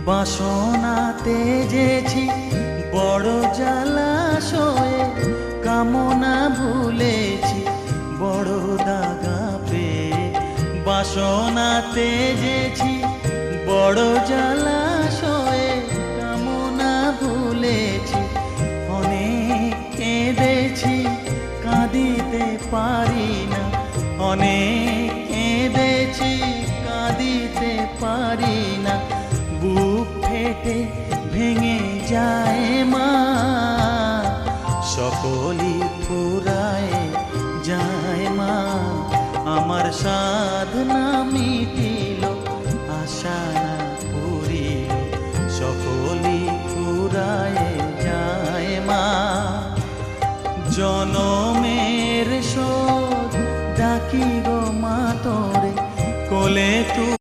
বাসনাতে যেছি বড় জলাশয়ে, কামনা ভুলেছি বড় দাগা পেয়ে। বাসনাতে যেছি বড় জলাশয়ে, কামনা ভুলেছি অনেক কেঁদেছি কাঁদিতে পারি না। অনেক কেঁদেছি কাঁদিতে পারি না। বুক ফেটে ভেঙে যায় মা, সকলই ফুরায় যায় মা। আমার সাধনা মিটি